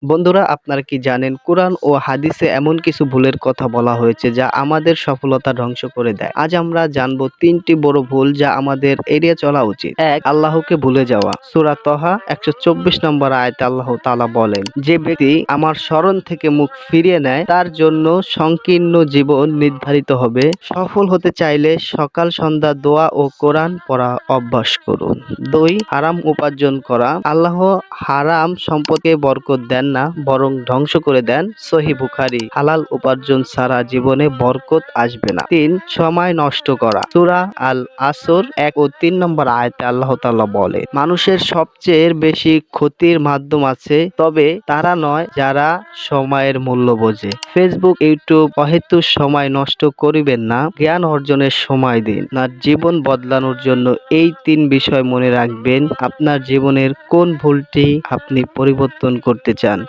বন্ধুরা, আপনারা কি জানেন কোরআন ও হাদিসে এমন কিছু ভুলের কথা বলা হয়েছে যা আমাদের সফলতা ধ্বংস করে দেয়। আজ আমরা জানবো ৩টি বড় ভুল যা আমাদের এড়িয়ে চলা উচিত। ১. আল্লাহকে ভুলে যাওয়া। সূরা তহা ১২৪ নম্বর আয়াতে আল্লাহ তাআলা বলেন, যে ব্যক্তি আমার স্মরণ থেকে মুখ ফিরিয়ে নেয় তার জন্য সংকীর্ণ জীবন নির্ধারিত হবে। সফল হতে চাইলে সকাল সন্ধ্যা দোয়া ও কোরআন পড়া অভ্যাস করুন। ২. হারাম উপার্জন করা। আল্লাহ হারাম সম্পদকে বরকত দেন না, বরং ধ্বংস করে দেন। সহিহ বুখারী। হালাল উপার্জন ছাড়া জীবনে বরকত আসবে না। ৩. সময় নষ্ট করা। সূরা আল আসর ১ ও ৩ নম্বর আয়াতে আল্লাহ তাআলা বলে, মানুষের সবচেয়ে বেশি ক্ষতির মাধ্যম আছে, তবে তারা নয় যারা সময়ের মূল্য বোঝে। ফেসবুক, ইউটিউব অহেতুক সময় নষ্ট করিবেন না, জ্ঞান অর্জনের সময় দিন। আপনার জীবন বদলানোর জন্য এই ৩ বিষয় মনে রাখবেন। আপনার জীবনের কোন ভুলটি আপনি পরিবর্তন করতে চান?